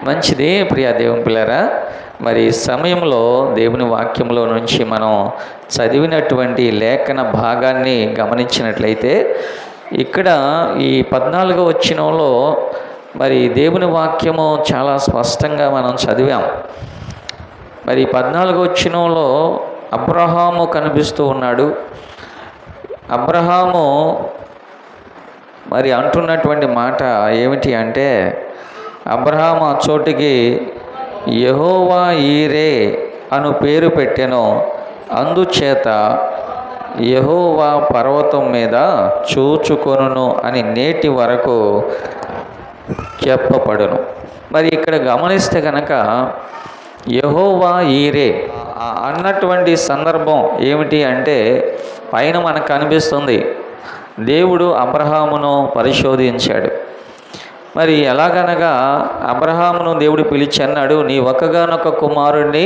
మంచిది ప్రియా దేవుని పిల్లరా. మరి సమయంలో దేవుని వాక్యంలో నుంచి మనం చదివినటువంటి లేఖన భాగాన్ని గమనించినట్లయితే ఇక్కడ ఈ 14వ వచనంలో మరి దేవుని వాక్యము చాలా స్పష్టంగా మనం చదివాం. మరి 14వ వచనంలో అబ్రహాము కనిపిస్తూ ఉన్నాడు. అబ్రహాము మరి అంటున్నటువంటి మాట ఏమిటి అంటే, అబ్రహాము ఆ చోటికి యెహోవా ఈరే అను పేరు పెట్టెను, అందుచేత యెహోవా పర్వతం మీద చూచుకొనును అని నేటి వరకు చెప్పబడును. మరి ఇక్కడ గమనిస్తే కనుక యెహోవా ఈరే అన్నటువంటి సందర్భం ఏమిటి అంటే, పైన మనకు కనిపిస్తుంది దేవుడు అబ్రహామును పరిశోధించాడు. మరి ఎలాగనగా అబ్రహామును దేవుడు పిలిచి అన్నాడు, నీ ఒక్కగానొక్క కుమారుణ్ణి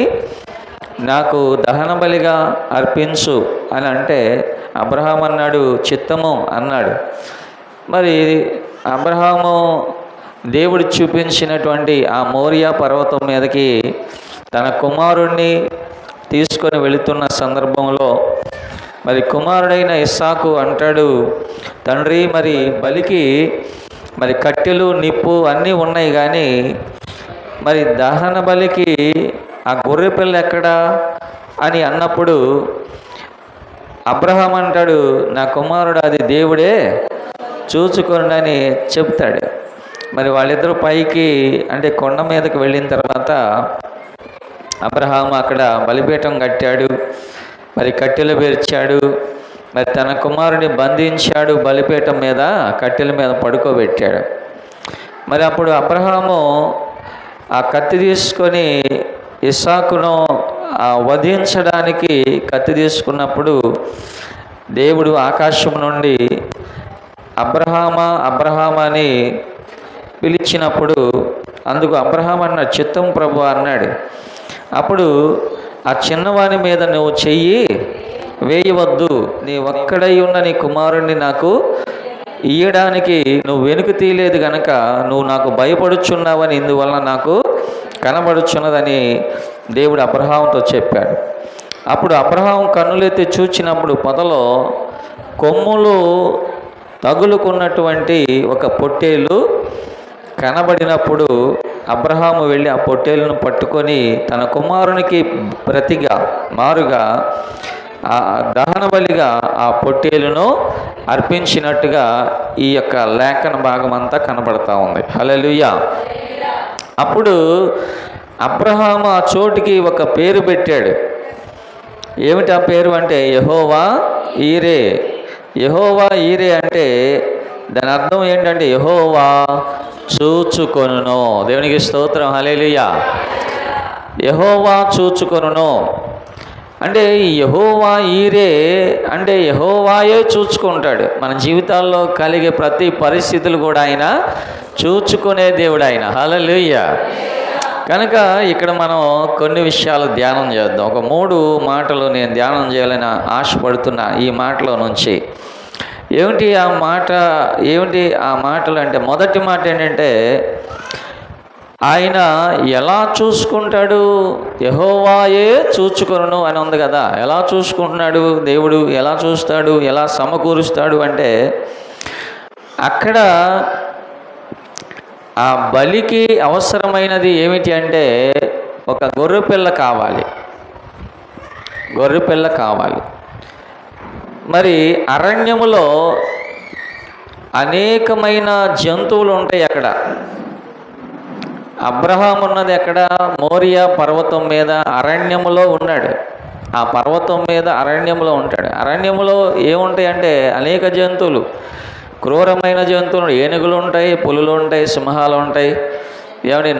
నాకు దహన బలిగా అర్పించు అని అంటే అబ్రహాం అన్నాడు, చిత్తము అన్నాడు. మరి అబ్రహాము దేవుడు చూపించినటువంటి ఆ మోరియా పర్వతం మీదకి తన కుమారుణ్ణి తీసుకొని వెళుతున్న సందర్భంలో మరి కుమారుడైన ఇస్సాకు అంటాడు, తండ్రి మరి బలికి మరి కట్టెలు నిప్పు అన్నీ ఉన్నాయి, కానీ మరి దహన బలికి ఆ గొర్రె పిల్ల ఎక్కడా అని అన్నప్పుడు అబ్రహాం అంటాడు, నా కుమారుడు అది దేవుడే చూచుకోండి అని చెప్తాడు. మరి వాళ్ళిద్దరూ పైకి అంటే కొండ మీదకి వెళ్ళిన తర్వాత అబ్రహాం అక్కడ బలిపీఠం కట్టాడు, మరి కట్టెలు పేర్చాడు, మరి తన కుమారుని బంధించాడు, బలిపీఠం మీద కట్టెల మీద పడుకోబెట్టాడు. మరి అప్పుడు అబ్రహాము ఆ కత్తి తీసుకొని ఇస్సాకును వధించడానికి కత్తి తీసుకున్నప్పుడు దేవుడు ఆకాశం నుండి అబ్రహామా అబ్రహామా అని పిలిచినప్పుడు అందుకు అబ్రహాం అన్నాడు, చిత్తం ప్రభు అన్నాడు. అప్పుడు ఆ చిన్నవాని మీద నువ్వు చెయ్యి వేయవద్దు, నీ ఒక్కడై ఉన్న నీ కుమారుణ్ణి నాకు ఇయ్యడానికి నువ్వు వెనుక తీయలేదు గనక నువ్వు నాకు భయపడుచున్నావని ఇందువలన నాకు కనబడుచున్నదని దేవుడు అబ్రహాంతో చెప్పాడు. అప్పుడు అబ్రహాం కన్నులెత్తి చూచినప్పుడు పొదలో కొమ్ములు తగులుకున్నటువంటి ఒక పొట్టేలు కనబడినప్పుడు అబ్రహాము వెళ్ళి ఆ పొట్టేలును పట్టుకొని తన కుమారునికి ప్రతిగా మారుగా ఆ దహన బలిగా ఆ పొట్టేలును అర్పించినట్టుగా ఈ యొక్క లేఖన భాగం అంతా కనబడతా ఉంది. హల్లెలూయా. అప్పుడు అబ్రహాము ఆ చోటికి ఒక పేరు పెట్టాడు. ఏమిటి ఆ పేరు అంటే యెహోవా ఈరే. యెహోవా ఈరే అంటే దాని అర్థం ఏంటంటే యెహోవా చూచుకొనును. దేవునికి స్తోత్రం, హల్లెలూయా. యెహోవా చూచుకొనును అంటే ఈ యెహోవా ఈరే అంటే యెహోవాయే చూచుకుంటాడు. మన జీవితాల్లో కలిగే ప్రతి పరిస్థితులు కూడా ఆయన చూచుకునే దేవుడు ఆయన. హల్లెలూయా. కనుక ఇక్కడ మనం కొన్ని విషయాలు ధ్యానం చేద్దాం. ఒక 3 మాటలు నేను ధ్యానం చేయాలని ఆశపడుతున్నా ఈ మాటలో నుంచి. ఏమిటి ఆ మాటలు అంటే, మొదటి మాట ఏంటంటే ఆయన ఎలా చూసుకుంటాడు, యెహోవాయే చూచుకొనును అని ఉంది కదా. ఎలా చూసుకుంటున్నాడు దేవుడు, ఎలా చూస్తాడు, ఎలా సమకూరుస్తాడు అంటే అక్కడ ఆ బలికి అవసరమైనది ఏమిటి అంటే ఒక గొర్రెపిల్ల కావాలి. మరి అరణ్యములో అనేకమైన జంతువులు ఉంటాయి. అక్కడ అబ్రహాం ఉన్నది ఎక్కడ, మోరియా పర్వతం మీద అరణ్యములో ఉన్నాడు. ఆ పర్వతం మీద అరణ్యంలో ఉంటాడు. అరణ్యంలో ఏముంటాయి అంటే అనేక జంతువులు, క్రూరమైన జంతువులు, ఏనుగులు ఉంటాయి, పులులు ఉంటాయి, సింహాలు ఉంటాయి,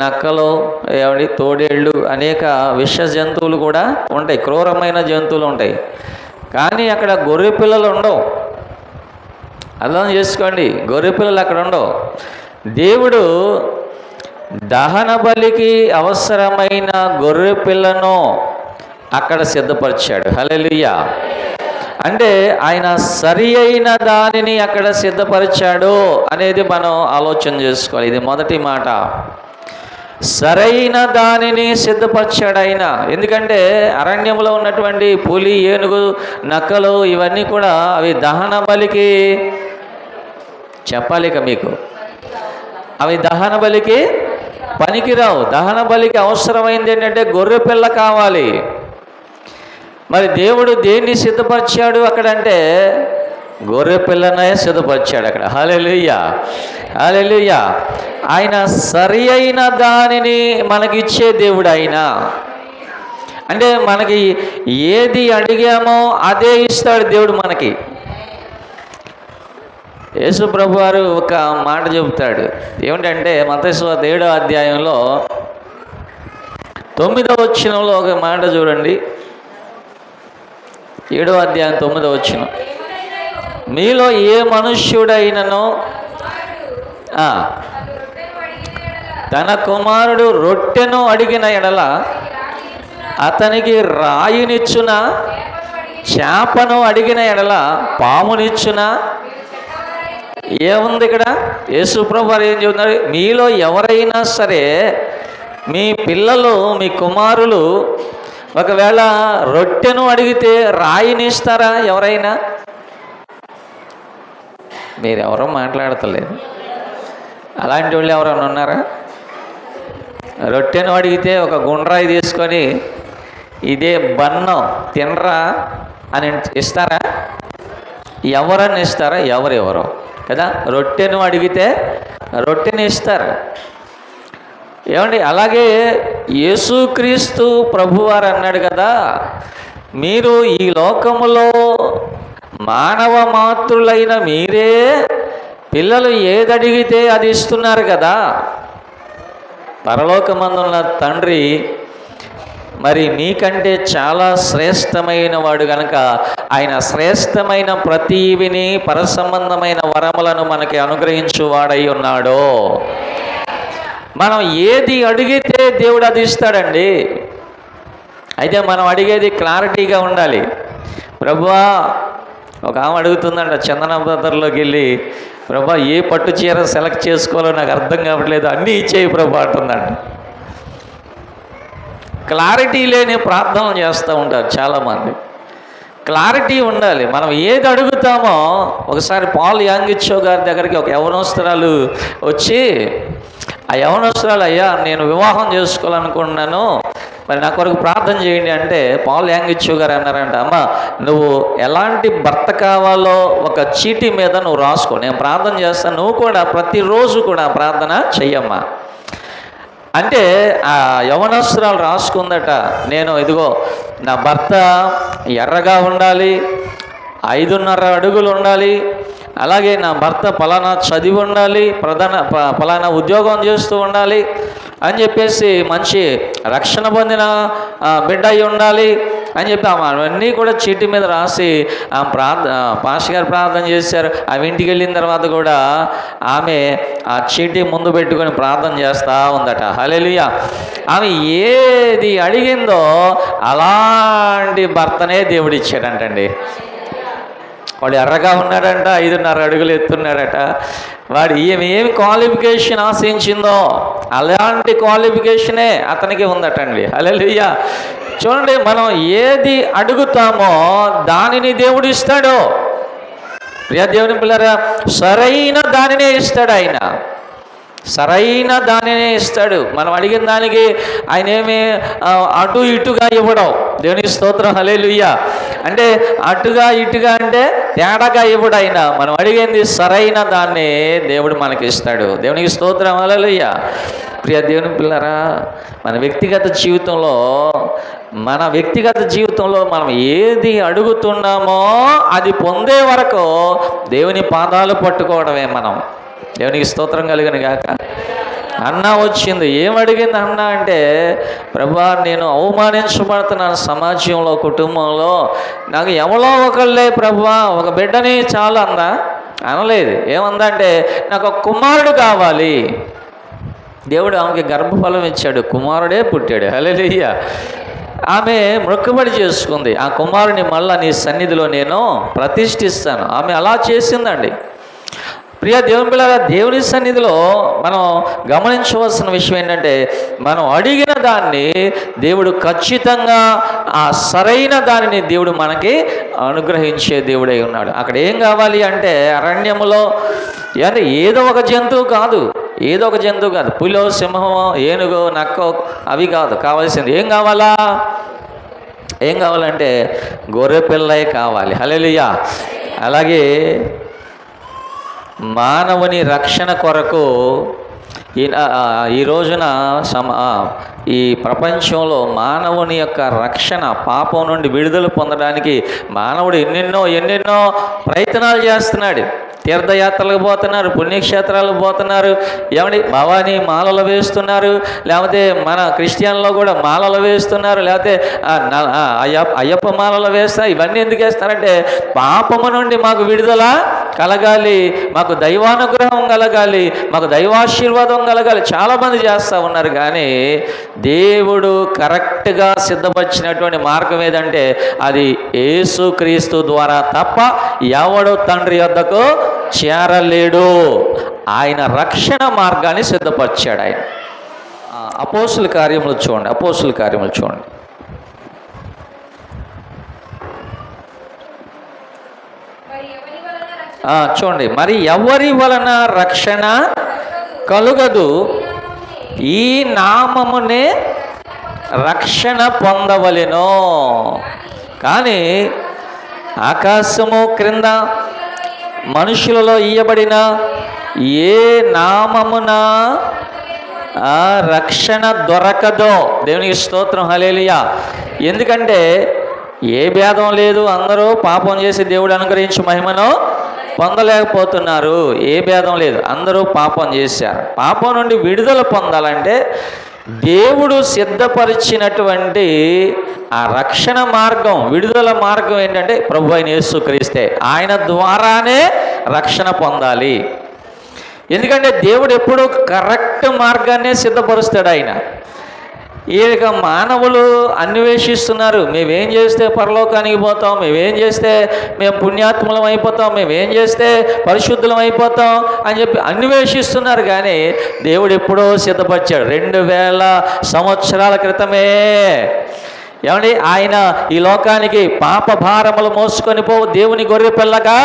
నక్కలు, తోడేళ్ళు, అనేక విష జంతువులు కూడా ఉంటాయి, క్రూరమైన జంతువులు ఉంటాయి. కానీ అక్కడ గొర్రె పిల్లలు ఉండవు. అర్థం చేసుకోండి, గొర్రె పిల్లలు అక్కడ ఉండవు. దేవుడు దహన బలికి అవసరమైన గొర్రె పిల్లను అక్కడ సిద్ధపరిచాడు. హల్లెలూయా. అంటే ఆయన సరి అయిన దానిని అక్కడ సిద్ధపరిచాడు అనేది మనం ఆలోచన చేసుకోవాలి. ఇది మొదటి మాట. సరైన దానిని సిద్ధపరిచాడు ఆయన. ఎందుకంటే అరణ్యంలో ఉన్నటువంటి పులి, ఏనుగు, నక్కలు ఇవన్నీ కూడా అవి దహన బలికి, చెప్పాలి ఇక మీకు, అవి దహన బలికి పనికిరావు. దహన బలికి అవసరమైంది ఏంటంటే గొర్రె పిల్ల కావాలి. మరి దేవుడు దేన్ని సిద్ధపరిచాడు అక్కడంటే గొర్రె పిల్లనే సిద్ధపరిచాడు అక్కడ. హల్లెలూయా, హల్లెలూయా. ఆయన సరి అయిన దానిని మనకిచ్చే దేవుడు ఆయన. అంటే మనకి ఏది అడిగామో అదే ఇస్తాడు దేవుడు మనకి. యేసు ప్రభు వారు ఒక మాట చెబుతాడు. ఏమిటంటే మత్తయి సువార్త 7వ అధ్యాయంలో 9వ వచనంలో ఒక మాట చూడండి. 7వ అధ్యాయం 9వ వచనం, మీలో ఏ మనుష్యుడైనను తన కుమారుడు రొట్టెను అడిగిన ఎడల అతనికి రాయినిచ్చునా, చేపను అడిగిన ఎడల పామునిచ్చునా? ఏముంది ఇక్కడ? యేసు ప్రభు వారు ఏం చెబుతున్నారు? మీలో ఎవరైనా సరే మీ పిల్లలు, మీ కుమారులు ఒకవేళ రొట్టెను అడిగితే రాయిని ఇస్తారా ఎవరైనా? మీరెవరో మాట్లాడతలేదు. అలాంటి వాళ్ళు ఎవరైనా ఉన్నారా? రొట్టెను అడిగితే ఒక గుండ్రాయి తీసుకొని ఇదే బన్నం తినరా అని ఇస్తారా? ఎవరని ఇస్తారా? ఎవరెవరో కదా. రొట్టెను అడిగితే రొట్టెని ఇస్తారు. ఏమండి, అలాగే యేసుక్రీస్తు ప్రభువారు అన్నాడు కదా, మీరు ఈ లోకములో మానవ మాతృలైన మీరే పిల్లలు ఏదడిగితే అది ఇస్తున్నారు కదా. పరలోకమందున్న తండ్రి మరి మీకంటే చాలా శ్రేష్టమైన వాడు కనుక ఆయన శ్రేష్టమైన ప్రతీవిని, పరసంబంధమైన వరములను మనకి అనుగ్రహించువాడై ఉన్నాడు. మనం ఏది అడిగితే దేవుడు అది ఇస్తాడండి. అయితే మనం అడిగేది క్లారిటీగా ఉండాలి. ప్రభువా, ఒక ఆమె అడుగుతుందంట చందన బ్రదర్లోకి వెళ్ళి, ప్రభా ఏ పట్టు చీర సెలెక్ట్ చేసుకోవాలో నాకు అర్థం కావట్లేదు, అన్నీ ఇచ్చేయి ప్రభా అంటుందంట. క్లారిటీ లేని ప్రార్థనలు చేస్తూ ఉంటారు చాలామంది. క్లారిటీ ఉండాలి. మనం ఏది అడుగుతామో, ఒకసారి పాల్ యాంగిచ్చో గారి దగ్గరికి ఒక యవనస్తురాలు వచ్చి, ఆ యవనస్తురాలు, అయ్యా నేను వివాహం చేసుకోవాలనుకుంటున్నాను, మరి నా కొరకు ప్రార్థన చేయండి అంటే పాల్ యాంగిచ్చో గారు అన్నారంట, అమ్మ నువ్వు ఎలాంటి భర్త కావాలో ఒక చీటీ మీద నువ్వు రాసుకో, నేను ప్రార్థన చేస్తాను, నువ్వు కూడా ప్రతిరోజు కూడా ప్రార్థన చెయ్యమ్మా అంటే ఆ యవనస్తురాలు రాసుకుందట, నేను ఇదిగో నా భర్త ఎర్రగా ఉండాలి, 5.5 అడుగులు ఉండాలి, అలాగే నా భర్త పలానా చదివి ఉండాలి, పలానా ఉద్యోగం చేస్తూ ఉండాలి అని చెప్పేసి మంచి రక్షణ పొందిన బిడ్డ అయి ఉండాలి అని చెప్పి అవన్నీ కూడా చీటీ మీద రాసి పాస్టర్ గారు ప్రార్థన చేశారు. ఆమె ఇంటికి వెళ్ళిన తర్వాత కూడా ఆమె ఆ చీటీ ముందు పెట్టుకొని ప్రార్థన చేస్తూ ఉందట. హల్లెలూయా. ఆమె ఏది అడిగిందో అలాంటి భర్తనే దేవుడు ఇచ్చాడంటండి. వాడు ఎర్రగా ఉన్నాడంట, 5.5 అడుగులు ఎత్తున్నాడట. వాడు ఏమి క్వాలిఫికేషన్ ఆశించిందో అలాంటి క్వాలిఫికేషనే అతనికి ఉందటండి. హల్లెలూయా. చూడండి, మనం ఏది అడుగుతామో దానిని దేవుడు ఇస్తాడు. ప్రియ దేవుని పిల్లరా, సరైన దానినే ఇస్తాడు ఆయన. సరైన దానినే ఇస్తాడు. మనం అడిగిన దానికి ఆయన ఏమి అటు ఇటుగా ఇవ్వడం. దేవునికి స్తోత్రం. హల్లెలూయా. అంటే అటుగా ఇటుగా అంటే తేడాగా ఇవ్వడు ఆయన. మనం అడిగింది సరైన దాన్ని దేవుడు మనకి ఇస్తాడు. దేవునికి స్తోత్రం. హల్లెలూయా. ప్రియ దేవుని పిల్లరా, మన వ్యక్తిగత జీవితంలో మనం ఏది అడుగుతున్నామో అది పొందే వరకు దేవుని పాదాలు పట్టుకోవడమే మనం. దేవునికి స్తోత్రం కలిగిన గాక. అన్న వచ్చింది. ఏమడిగింది అన్న అంటే, ప్రభువా నేను అవమానించబడుతున్నాను సమాజంలో, కుటుంబంలో, నాకు ఎవరో ఒకళ్ళే ప్రభువా ఒక బిడ్డని చాలు అందా? అనలేదు. ఏమందా అంటే, నాకు ఒక కుమారుడు కావాలి. దేవుడు ఆమెకి గర్భఫలం ఇచ్చాడు, కుమారుడే పుట్టాడు. హల్లెలూయా. ఆమె మొక్కుబడి చేసుకుంది, ఆ కుమారుని మళ్ళా నీ సన్నిధిలో నేను ప్రతిష్ఠిస్తాను. ఆమె అలా చేసిందండి. ప్రియ దేవుని పిల్లల, దేవుని సన్నిధిలో మనం గమనించవలసిన విషయం ఏంటంటే, మనం అడిగిన దాన్ని దేవుడు ఖచ్చితంగా ఆ సరైన దానిని దేవుడు మనకి అనుగ్రహించే దేవుడై ఉన్నాడు. అక్కడ ఏం కావాలి అంటే, అరణ్యములో ఏదో ఒక జంతువు కాదు, ఏదో ఒక జంతువు కాదు, పులో, సింహమో, ఏనుగో, నక్కో అవి కాదు. కావాల్సింది ఏం కావాలా? ఏం కావాలంటే గొర్రె పిల్లే కావాలి. హల్లెలూయా. అలాగే మానవుని రక్షణ కొరకు ఈ రోజున ఈ ప్రపంచంలో మానవుని యొక్క రక్షణ, పాపం నుండి విడుదల పొందడానికి మానవుడు ఎన్నెన్నో ప్రయత్నాలు చేస్తున్నాడు. తీర్థయాత్రలకు పోతున్నారు, పుణ్యక్షేత్రాలకు పోతున్నారు, ఏమండి భవానీ మాలలు వేస్తున్నారు, లేకపోతే మన క్రిస్టియన్లో కూడా మాలలు వేస్తున్నారు, లేకపోతే అయ్యప్ప మాలలు వేస్తారు. ఇవన్నీ ఎందుకు వేస్తారంటే, పాపము నుండి మాకు విడుదల కలగాలి, మాకు దైవానుగ్రహం కలగాలి, మాకు దైవాశీర్వాదం కలగాలి. చాలామంది చేస్తూ ఉన్నారు. కానీ దేవుడు కరెక్ట్గా సిద్ధపరిచినటువంటి మార్గం ఏదంటే, అది యేసుక్రీస్తు ద్వారా తప్ప ఎవడు తండ్రి యొద్దకు చేరలేడు. ఆయన రక్షణ మార్గాన్ని సిద్ధపరిచాడు. ఆయన అపోస్తుల కార్యములు చూడండి, చూడండి. మరి ఎవరి వలన రక్షణ కలుగదు, ఈ నామమునే రక్షణ పొందవలెను. కానీ ఆకాశము క్రింద మనుషులలో ఇయ్యబడిన ఏ నామమున రక్షణ దొరకదో. దేవునికి స్తోత్రం, హల్లెలూయా. ఎందుకంటే ఏ భేదం లేదు, అందరూ పాపం చేసి దేవుడు అనుగ్రహించి మహిమను పొందలేకపోతున్నారు. ఏ భేదం లేదు, అందరూ పాపం చేశారు. పాపం నుండి విడుదల పొందాలంటే దేవుడు సిద్ధపరిచినటువంటి ఆ రక్షణ మార్గం, విడుదల మార్గం ఏంటంటే ప్రభు అయిన యేసుక్రీస్తే. ఆయన ద్వారానే రక్షణ పొందాలి. ఎందుకంటే దేవుడు ఎప్పుడూ కరెక్ట్ మార్గాన్నే సిద్ధపరుస్తాడు. ఆయన ఇక మానవులు అన్వేషిస్తున్నారు, మేమేం చేస్తే పరలోకానికి పోతాం, మేమేం చేస్తే మేము పుణ్యాత్ములం అయిపోతాం, మేమేం చేస్తే పరిశుద్ధులం అయిపోతాం అని చెప్పి అన్వేషిస్తున్నారు. కానీ దేవుడు ఎప్పుడో సిద్ధపరిచాడు. 2000 సంవత్సరాల క్రితమే. ఏమండి, ఆయన ఈ లోకానికి పాప భారములు మోసుకొని పోవు దేవుని గొర్రె పిల్లగా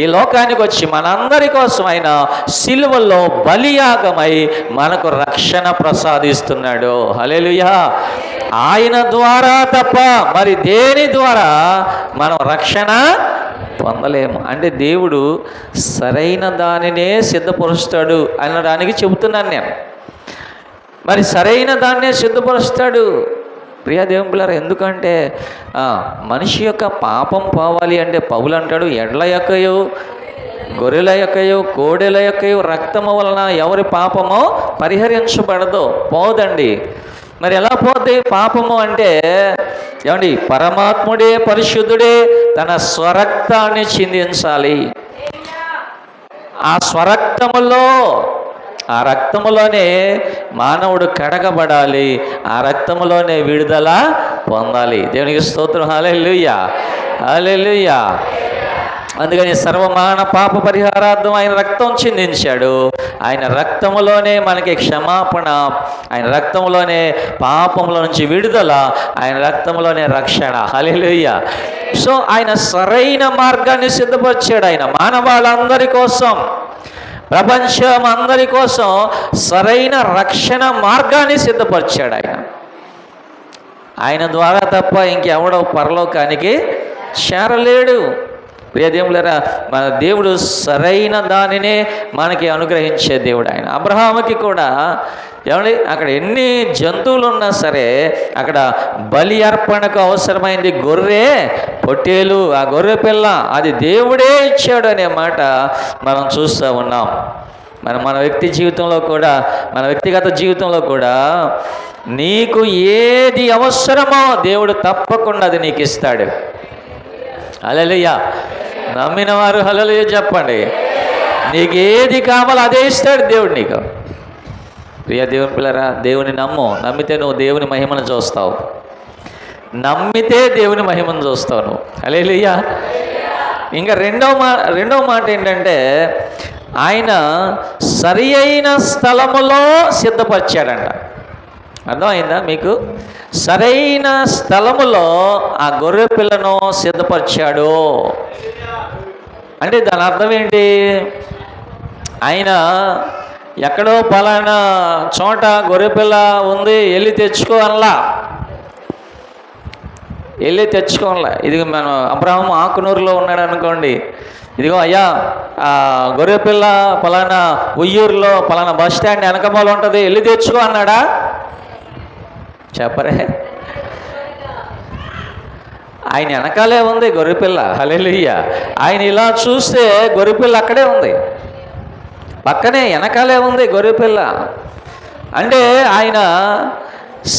ఈ లోకానికి వచ్చి మనందరి కోసం ఆయన సిలువలో బలియాగమై మనకు రక్షణ ప్రసాదిస్తున్నాడు. హల్లెలూయా. ఆయన ద్వారా తప్ప మరి దేని ద్వారా మనం రక్షణ పొందలేము. అంటే దేవుడు సరైన దానినే సిద్ధపరుస్తాడు అనడానికి చెబుతున్నాను నేను. మరి సరైన దాన్నే సిద్ధపరుస్తాడు. ప్రియ దేవుని పిల్లరా, ఎందుకంటే మనిషి యొక్క పాపం పోవాలి అంటే పౌలు అంటాడు, ఎడ్ల యొక్కయో, గొర్రెల యొక్కయో, కోడెల యొక్కయో రక్తము వలన ఎవరి పాపమో పరిహరించబడదో, పోదండి. మరి ఎలా పోతే పాపము అంటే, ఏమండి, పరమాత్ముడే, పరిశుద్ధుడే తన స్వరక్తాన్ని చిందించాలి. ఆ స్వరక్తములో, ఆ రక్తములోనే మానవుడు కడగబడాలి, ఆ రక్తములోనే విడుదల పొందాలి. దేవునికి స్తోత్రం, హల్లెలూయా, హల్లెలూయా. అందుకని సర్వమాన పాప పరిహారార్థం ఆయన రక్తం చిందించాడు. ఆయన రక్తములోనే మనకి క్షమాపణ, ఆయన రక్తములోనే పాపముల నుంచి విడుదల, ఆయన రక్తములోనే రక్షణ. హల్లెలూయా. సో ఆయన సరైన మార్గాన్ని సిద్ధపరిచాడు. ఆయన మానవాళ్ళందరి కోసం, ప్రపంచం అందరి కోసం సరైన రక్షణ మార్గాన్ని సిద్ధపరిచాడు. ఆయన ద్వారా తప్ప ఇంకెవడో పరలోకానికి చేరలేడు. ప్రియ దేవులారా, మన దేవుడు సరైన దానినే మనకి అనుగ్రహించే దేవుడు. ఆయన అబ్రహాముకి కూడా, ఏమండి, అక్కడ ఎన్ని జంతువులు ఉన్నా సరే అక్కడ బలి అర్పణకు అవసరమైంది గొర్రె, పొట్టేలు, ఆ గొర్రె పిల్ల అది దేవుడే ఇచ్చాడు అనే మాట మనం చూస్తూ ఉన్నాం. మన వ్యక్తిగత జీవితంలో కూడా నీకు ఏది అవసరమో దేవుడు తప్పకుండా అది నీకు ఇస్తాడు. హల్లెలూయా. నమ్మిన వారు హల్లెలూయా చెప్పండి. నీకు ఏది కావాలో అదే ఇస్తాడు దేవుడు నీకు. ప్రియ దేవుని పిల్లరా, దేవుని నమ్మితే నువ్వు దేవుని మహిమను చూస్తావు. నమ్మితే దేవుని మహిమను చూస్తావు నువ్వు. హల్లెలూయా. ఇంకా రెండవ మాట ఏంటంటే, ఆయన సరి అయిన స్థలములో సిద్ధపరిచాడంట. అర్థమైందా మీకు? సరైన స్థలములో ఆ గొర్రె పిల్లను సిద్ధపరిచాడు అంటే దాని అర్థం ఏంటి? ఆయన ఎక్కడో పలానా చోట గొర్రెపిల్ల ఉంది, వెళ్ళి తెచ్చుకోవాలా, వెళ్ళి తెచ్చుకోవాలా. ఇది మనం అబ్రహాము ఆకునూరులో ఉన్నాడు అనుకోండి, ఇదిగో అయ్యా ఆ గొర్రెపిల్ల పలానా ఉయ్యూరులో పలానా బస్ స్టాండ్ వెనకమాల ఉంటుంది, వెళ్ళి తెచ్చుకో అన్నాడా? చెప్పరే. ఆయన వెనకాలే ఉంది గొర్రెపిల్ల. హల్లెలూయా. ఆయన ఇలా చూస్తే గొర్రెపిల్ల అక్కడే ఉంది, పక్కనే వెనకాలే ఉంది గొర్రెపిల్ల. అంటే ఆయన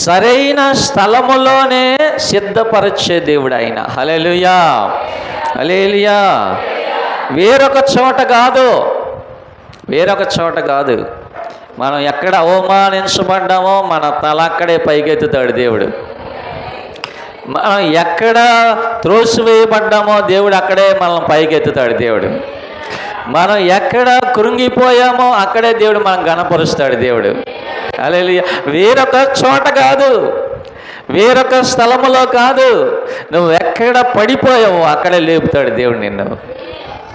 సరైన స్థలములోనే సిద్ధపరిచే దేవుడు ఆయన. హల్లెలూయా, హల్లెలూయా. వేరొక చోట కాదు, వేరొక చోట కాదు. మనం ఎక్కడ అవమానించబడ్డామో మన తల అక్కడే పైకెత్తుతాడు దేవుడు. మనం ఎక్కడ త్రోసివేయబడ్డామో దేవుడు అక్కడే మనల్ని పైకెత్తుతాడు దేవుడు. మనం ఎక్కడ కృంగిపోయామో అక్కడే దేవుడు మనం ఘనపరుస్తాడు దేవుడు. హల్లెలూయా. వేరొక చోట కాదు, వేరొక స్థలములో కాదు, నువ్వు ఎక్కడ పడిపోయావో అక్కడే లేపుతాడు దేవుడు నిన్ను.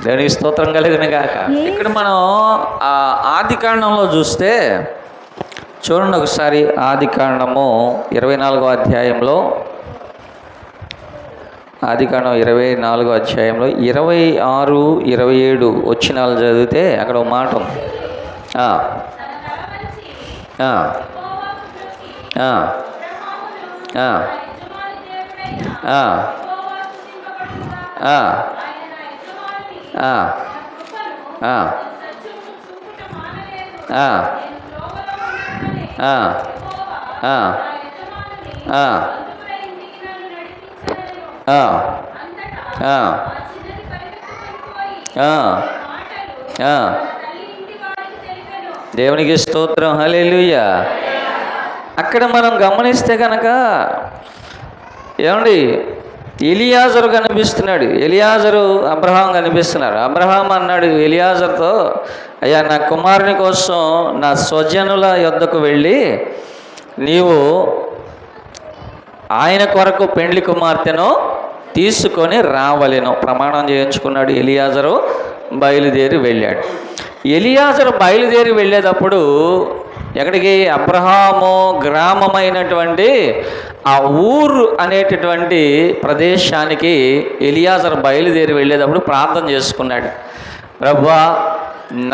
దేవునికి స్తోత్రం కలుగును గాక. ఇక్కడ మనం ఆదికాండంలో చూస్తే చూడండి ఒకసారి. ఆదికాండము 24వ అధ్యాయంలో, ఆదికాండం 24వ అధ్యాయంలో 26, 27 వచనాలు చదివితే అక్కడ ఒక మాట ఉంది. దేవునికి స్తోత్రం. హల్లెలూయా. అక్కడ మనం గమనిస్తే కనుక ఏమండి, ఎలియాజరు కనిపిస్తున్నాడు. ఎలియాజరు అబ్రహాం కనిపిస్తున్నారు. అబ్రహాం అన్నాడు ఎలియాజర్తో, అయ్యా నా కుమారుని కోసం నా స్వజనుల యొద్దకు వెళ్ళి నీవు ఆయన కొరకు పెండ్లి కుమార్తెను తీసుకొని రావలెను ప్రమాణం చేయించుకున్నాడు. ఎలియాజరు బయలుదేరి వెళ్ళాడు. ఎలియాజరు బయలుదేరి వెళ్ళేటప్పుడు ఎక్కడికి? అబ్రహాము గ్రామమైనటువంటి ఆ ఊరు అనేటటువంటి ప్రదేశానికి ఎలియాజరు బయలుదేరి వెళ్ళేటప్పుడు ప్రార్థన చేసుకున్నాడు. ప్రభువా,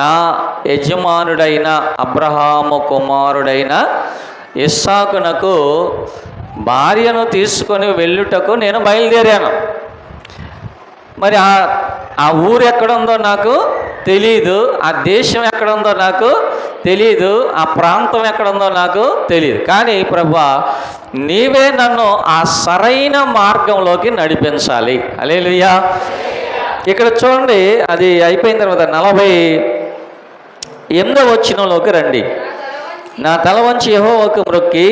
నా యజమానుడైన అబ్రహాము కుమారుడైన ఇస్సాకునకు భార్యను తీసుకొని వెళ్ళుటకు నేను బయలుదేరాను. మరి ఆ ఊరు ఎక్కడుందో నాకు తెలీదు, ఆ దేశం ఎక్కడుందో నాకు తెలీదు, ఆ ప్రాంతం ఎక్కడుందో నాకు తెలియదు. కానీ ప్రభువా, నీవే నన్ను ఆ సరైన మార్గంలోకి నడిపించాలి. హల్లెలూయా. ఇక్కడ చూడండి, అది అయిపోయిన తర్వాత 48వ వచనంలోకి రండి. నా తల వంచి యెహోవాకు మ్రొక్కి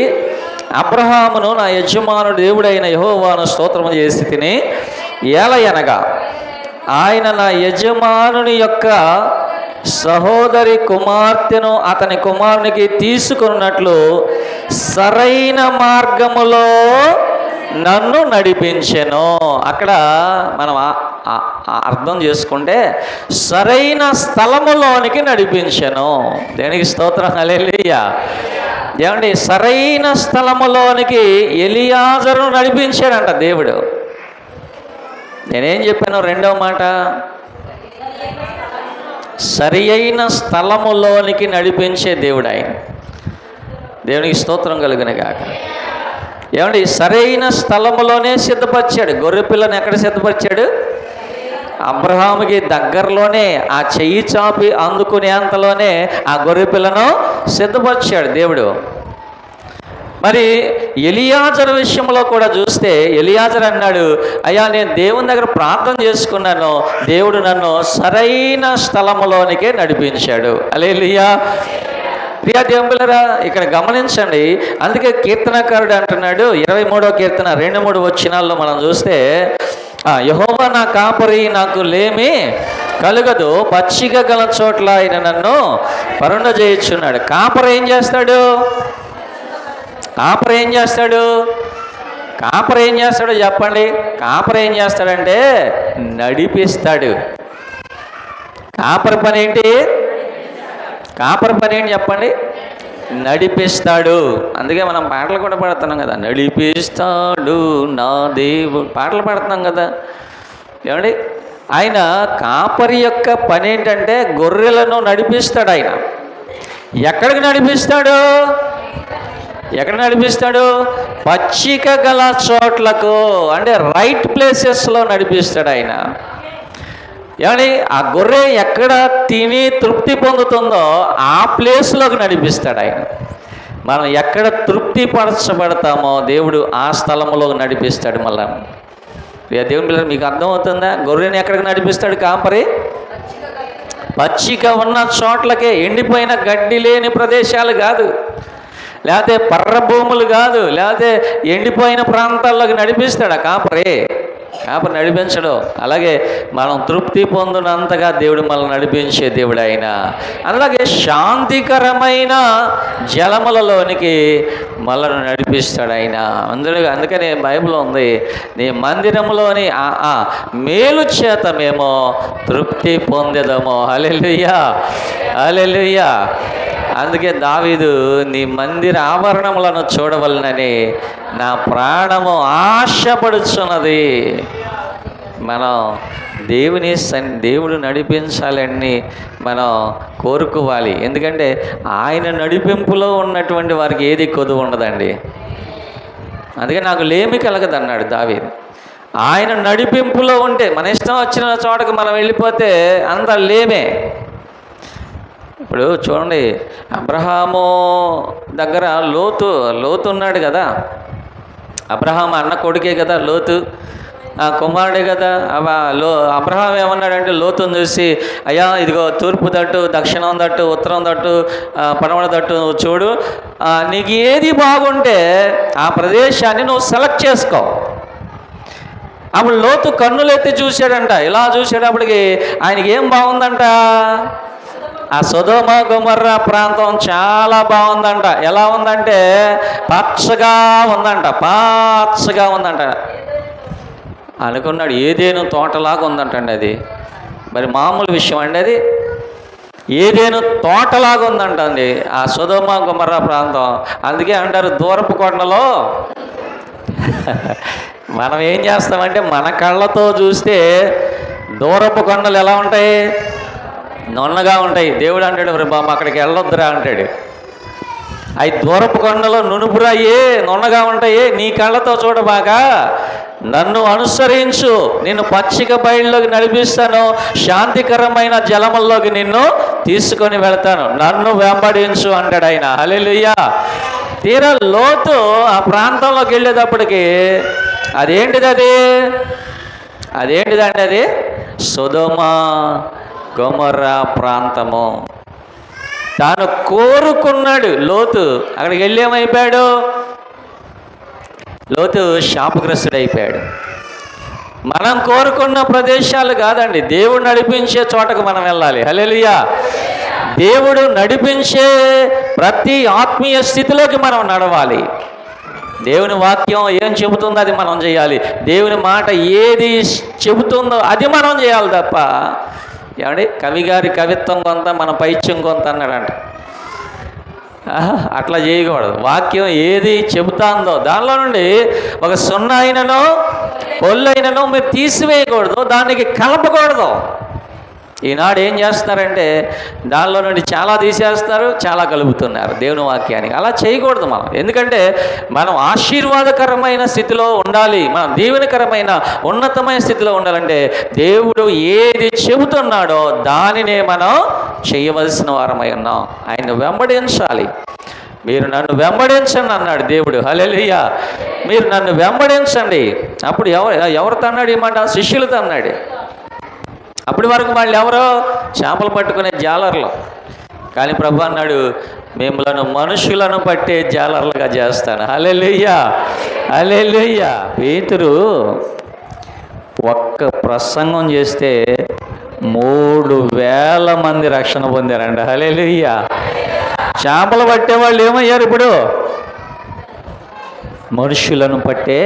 అబ్రహామును నా యజమానుడు దేవుడైన యెహోవాను స్తోత్రము చేసి తిని, ఏలయనగా ఆయన నా యజమానుని యొక్క సహోదరి కుమార్తెను అతని కుమారునికి తీసుకున్నట్లు సరైన మార్గములో నన్ను నడిపించెను. అక్కడ మనం అర్థం చేసుకుంటే సరైన స్థలములోనికి నడిపించెను. దేనికి స్తోత్రం. హల్లెలూయా. ఏమండి, సరైన స్థలములోనికి ఎలియాజరును నడిపించాడంట దేవుడు. నేనేం చెప్పాను? రెండవ మాట, సరి అయిన స్థలములోనికి నడిపించే దేవుడు ఆయన. దేవునికి స్తోత్రం కలుగును గాక. ఏమండి, సరైన స్థలములోనే సిద్ధపరిచాడు. గొర్రెపిల్లను ఎక్కడ సిద్ధపరిచాడు? అబ్రహాముకి దగ్గరలోనే, ఆ చెయ్యి చాపి అందుకునేంతలోనే ఆ గొర్రెపిల్లను సిద్ధపరిచాడు దేవుడు. మరి ఎలియాజరు విషయంలో కూడా చూస్తే ఎలియాజరు అన్నాడు, అయ్యా నేను దేవుని దగ్గర ప్రార్థన చేసుకున్నాను, దేవుడు నన్ను సరైన స్థలములోనికే నడిపించాడు. హల్లెలూయా. ప్రియా దేవులారా, ఇక్కడ గమనించండి. అందుకే కీర్తనకారుడు అంటున్నాడు 23వ కీర్తన 2-3 వచనాల్లో మనం చూస్తే, యెహోవా నా కాపరి, నాకు లేమి కలుగదు. పచ్చిక గల చోట్ల ఆయన నన్ను పరుండజేయుచున్నాడు. కాపరి ఏం చేస్తాడు? కాపరి ఏం చేస్తాడు? కాపరి ఏం చేస్తాడో చెప్పండి. కాపరి ఏం చేస్తాడంటే నడిపిస్తాడు. కాపరి పని ఏంటి? కాపరి పని ఏంటి చెప్పండి? నడిపిస్తాడు. అందుకే మనం పాటలు కూడా పాడుతున్నాం కదా, నడిపిస్తాడు నా దేవుడు, పాటలు పాడుతున్నాం కదా. ఏమండి, ఆయన కాపరి యొక్క పని ఏంటంటే గొర్రెలను నడిపిస్తాడు. ఆయన ఎక్కడికి నడిపిస్తాడు? ఎక్కడ నడిపిస్తాడు? పచ్చిక గల చోట్లకు, అంటే రైట్ ప్లేసెస్లో నడిపిస్తాడు ఆయన. ఏమని? ఆ గొర్రె ఎక్కడ తిని తృప్తి పొందుతుందో ఆ ప్లేస్లోకి నడిపిస్తాడు ఆయన. మనం ఎక్కడ తృప్తి పరచబడతామో దేవుడు ఆ స్థలంలోకి నడిపిస్తాడు. మళ్ళా దేవుని పిల్లలు మీకు అర్థమవుతుందా? గొర్రెని ఎక్కడికి నడిపిస్తాడు కాపరి? పచ్చిక ఉన్న చోట్లకే, ఎండిపోయిన గడ్డి లేని ప్రదేశాలు కాదు, లేకపోతే పర్ర భూములు కాదు, లేకపోతే ఎండిపోయిన ప్రాంతాల్లోకి నడిపిస్తాడు ఆ కాపరి. కాపరి నడిపించడు. అలాగే మనం తృప్తి పొందినంతగా దేవుడు మనల్ని నడిపించే దేవుడు ఆయన. అలాగే శాంతికరమైన జలములలోనికి మనల్ని నడిపిస్తాడు ఆయన. అందుకనే బైబిల్ ఉంది, నీ మందిరంలోని మేలు చేత మేము తృప్తి పొందేదము. హల్లెలూయా, హల్లెలూయా. అందుకే దావీదు, నీ మందిర ఆవరణములను చూడవలనని నా ప్రాణము ఆశపడుచున్నది. మనం దేవుడు నడిపించాలని మనం కోరుకోవాలి. ఎందుకంటే ఆయన నడిపింపులో ఉన్నటువంటి వారికి ఏది కొదువు ఉండదండి. అందుకే నాకు లేమి కలగదు అన్నాడు దావీదు. ఆయన నడిపింపులో ఉంటే, మన ఇష్టం వచ్చిన చోటకు మనం వెళ్ళిపోతే అంత లేమే. ఇప్పుడు చూడండి, అబ్రహాము దగ్గర లోతు ఉన్నాడు కదా. అబ్రహాం అన్న కొడుకే కదా లోతు, కుమారుడే కదా. అబ్రహాం ఏమన్నాడంటే లోతుని చూసి, అయ్యా ఇదిగో తూర్పు తట్టు, దక్షిణం తట్టు, ఉత్తరం తట్టు, పడమర తట్టు నువ్వు చూడు, నీకు ఏది బాగుంటే ఆ ప్రదేశాన్ని నువ్వు సెలెక్ట్ చేసుకో. అప్పుడు లోతు కన్నులెత్తి చూశాడంట. ఇలా చూసేటప్పటికి ఆయనకి ఏం బాగుందంట? ఆ సొదొమ గొమొర్రా ప్రాంతం చాలా బాగుందంట. ఎలా ఉందంటే పచ్చగా ఉందంట, పచ్చగా ఉందంట. అనుకున్నాడు ఏదేను తోటలాగా ఉందంటండి. అది మరి మామూలు విషయం అండి. అది ఏదేను తోటలాగా ఉందంటండి ఆ సొదొమ గొమొర్రా ప్రాంతం. అందుకే అంటారు దూరపు కొండలో. మనం ఏం చేస్తామంటే మన కళ్ళతో చూస్తే దూరపు కొండలు ఎలా ఉంటాయి? నున్నగా ఉంటాయి. దేవుడు అంటాడు, మరి బాబు అక్కడికి వెళ్ళొద్దురా అంటాడు. అవి దూరపు కొండలో నునుపురాయే, నున్నగా ఉంటాయి, నీ కళ్ళతో చూడబాక నన్ను అనుసరించు, నిన్ను పచ్చిక బయళ్ళలోకి నడిపిస్తాను, శాంతికరమైన జలముల్లోకి నిన్ను తీసుకొని వెళ్తాను, నన్ను వెంబడించు అంటాడు ఆయన. హల్లెలూయా. తీరా లోతు ఆ ప్రాంతంలోకి వెళ్ళేటప్పటికి అదేంటిదండి? అది సొదొమ గొమొర్రా ప్రాంతము. తాను కోరుకున్నాడు లోతు. అక్కడికి వెళ్ళి ఏమైపోయాడు? లోతు శాపగ్రస్తుడైపోయాడు. మనం కోరుకున్న ప్రదేశాలు కాదండి, దేవుడు నడిపించే చోటకు మనం వెళ్ళాలి. హల్లెలూయా. దేవుడు నడిపించే ప్రతి ఆత్మీయ స్థితిలోకి మనం నడవాలి. దేవుని వాక్యం ఏం చెబుతుందో అది మనం చేయాలి. దేవుని మాట ఏది చెబుతుందో అది మనం చేయాలి తప్ప, ఏమండి, కవిగారి కవిత్వం కొంత మన పైత్యం కొంత అన్నాడంట. అట్లా చేయకూడదు. వాక్యం ఏది చెబుతాందో దానిలో నుండి ఒక సున్నా అయినను పొల్లు అయినను మీరు తీసివేయకూడదు, దానికి కలపకూడదు. ఈనాడు ఏం చేస్తున్నారంటే దానిలో నుండి చాలా తీసేస్తారు, చాలా కలుపుతున్నారు దేవుని వాక్యానికి. అలా చేయకూడదు మనం. ఎందుకంటే మనం ఆశీర్వాదకరమైన స్థితిలో ఉండాలి, మనం దీవెనకరమైన ఉన్నతమైన స్థితిలో ఉండాలంటే దేవుడు ఏది చెబుతున్నాడో దానినే మనం చేయవలసిన వారమై ఉన్నాం. ఆయన వెంబడించాలి. మీరు నన్ను వెంబడించండి అన్నాడు దేవుడు. హల్లెలూయా. మీరు నన్ను వెంబడించండి. అప్పుడు ఎవరితో అన్నాడు? ఈ మాట శిష్యులతో అన్నాడు. అప్పటి వరకు వాళ్ళు ఎవరో చేపలు పట్టుకునే జాలర్లు. కానీ ప్రభు అన్నాడు, మిమ్మలను మనుషులను పట్టే జాలర్లుగా చేస్తాను. హల్లెలూయా, హల్లెలూయా. పేతురు ఒక్క ప్రసంగం చేస్తే 3,000 మంది రక్షణ పొందారంట. హల్లెలూయా. చేపలు పట్టేవాళ్ళు ఏమయ్యారు? ఇప్పుడు మనుషులను పట్టే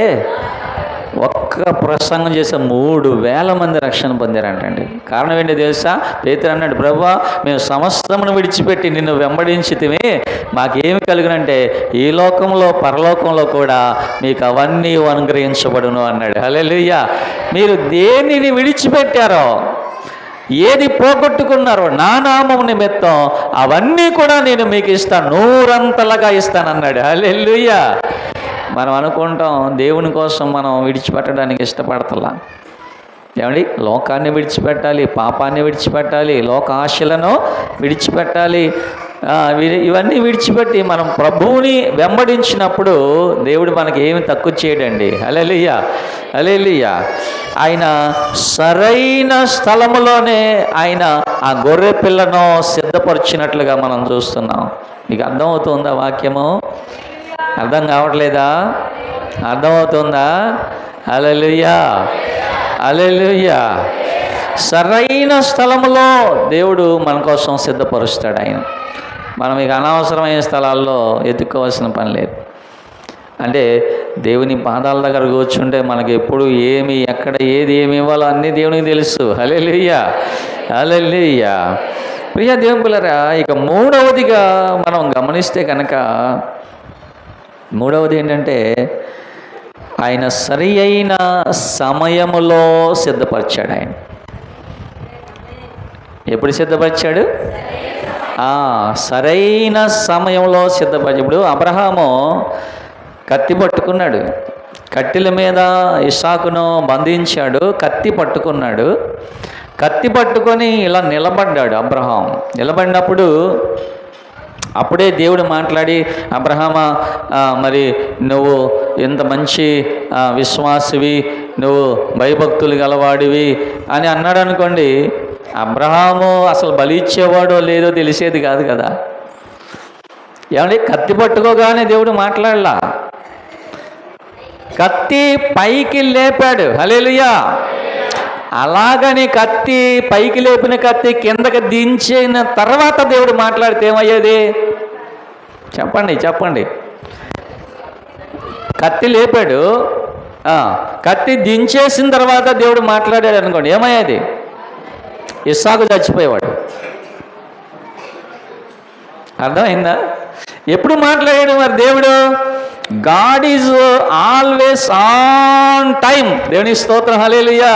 ఒక్క ప్రసంగం చేసే 3,000 మంది రక్షణ పొందారంటండి. కారణం ఏంటి తెలుసా? పేతురు అన్నాడు, ప్రభువా, మేము సమస్తమును విడిచిపెట్టి నిన్ను వెంబడించితిమి, మాకేమి కలిగినంటే ఈ లోకంలో పరలోకంలో కూడా మీకు అవన్నీ అనుగ్రహించబడును అన్నాడు. హల్లెలూయా. మీరు దేనిని విడిచిపెట్టారో, ఏది పోగొట్టుకున్నారో నా నామం నిమిత్తం అవన్నీ కూడా నేను మీకు ఇస్తాను, 100 ఇస్తానన్నాడు. హల్లెలూయా. మనం అనుకుంటాం దేవుని కోసం మనం విడిచిపెట్టడానికి ఇష్టపడతలా. ఏమండి? లోకాన్ని విడిచిపెట్టాలి, పాపాన్ని విడిచిపెట్టాలి, లోక ఆశలను విడిచిపెట్టాలి. ఇవన్నీ విడిచిపెట్టి మనం ప్రభువుని వెంబడించినప్పుడు దేవుడు మనకి ఏమి తక్కువ చేయడండి. హల్లెలూయా. హల్లెలూయా. ఆయన సరైన స్థలములోనే ఆయన ఆ గొర్రె పిల్లను సిద్ధపరిచినట్లుగా మనం చూస్తున్నాం. మీకు అర్థమవుతుందా వాక్యము? అర్థం కావట్లేదా? అర్థమవుతుందా? హల్లెలూయా. హల్లెలూయా. సరైన స్థలములో దేవుడు మన కోసం సిద్ధపరుస్తాడు ఆయన. మనం ఇక అనవసరమైన స్థలాల్లో ఎత్తుక్కోవాల్సిన పని లేదు. అంటే దేవుని పాదాల దగ్గర కూర్చుంటే మనకి ఎప్పుడు ఏమి, ఎక్కడ ఏది ఏమి ఇవ్వాలో అన్నీ దేవునికి తెలుసు. హల్లెలూయా. హల్లెలూయా. ప్రియ దేవుని పిల్లరా, ఇక మూడవదిగా మనం గమనిస్తే కనుక, మూడవది ఏంటంటే ఆయన సరి అయిన సమయములో సిద్ధపరిచాడు. ఆయన ఎప్పుడు సిద్ధపరిచాడు? సరైన సమయంలో సిద్ధపరిచాడు. ఇప్పుడు అబ్రహాము కత్తి పట్టుకున్నాడు, కట్టెల మీద ఇస్సాకును బంధించాడు, కత్తి పట్టుకున్నాడు. కత్తి పట్టుకొని ఇలా నిలబడ్డాడు అబ్రహాం. నిలబడినప్పుడు అప్పుడే దేవుడు మాట్లాడి, అబ్రహామా, మరి నువ్వు ఇంత మంచి విశ్వాసివి, నువ్వు భయభక్తులు గలవాడివి అని అన్నాడు అనుకోండి, అబ్రహాము అసలు బలి ఇచ్చేవాడో లేదో తెలిసేది కాదు కదా. ఏమంటే కత్తి పట్టుకోగానే దేవుడు మాట్లాడలా, కత్తి పైకి లేపాడు. హల్లెలూయా. అలాగని కత్తి పైకి లేపిన కత్తి కిందకి దించిన తర్వాత దేవుడు మాట్లాడితే ఏమయ్యేది? చెప్పండి చెప్పండి. కత్తి లేపాడు, కత్తి దించేసిన తర్వాత దేవుడు మాట్లాడాడు అనుకోండి, ఏమయ్యేది? ఇస్సాకు చచ్చిపోయేవాడు. అర్థమైందా? ఎప్పుడు మాట్లాడాడు మరి దేవుడు? God is always on time. దేవుని స్తోత్రం. Hallelujah.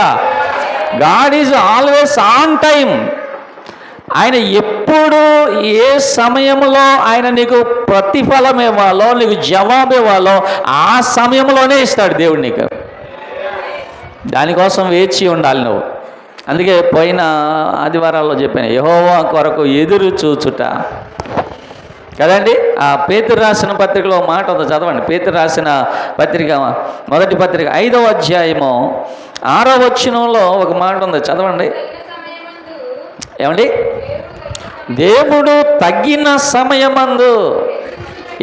God is always on time. ఆయన ఎప్పుడు ఏ సమయంలో ఆయన నీకు ప్రతిఫలం ఇవ్వాలో, నీకు జవాబు ఇవ్వాలో ఆ సమయంలోనే ఇస్తాడు దేవుడు నీకు. దానికోసం వేచి ఉండాలి నువ్వు. అందుకే పోయిన ఆదివారాల్లో చెప్పాను, యెహోవా కొరకు ఎదురు చూచుట కదండి. ఆ పేతురు రాసిన పత్రికలో మాట ఉంది, చదవండి. పేతురు రాసిన పత్రిక, మొదటి పత్రిక 5వ అధ్యాయము 6వ వచనంలో ఒక మాట ఉంది, చదవండి. ఏమండి? దేవుడు తగిన సమయమందు,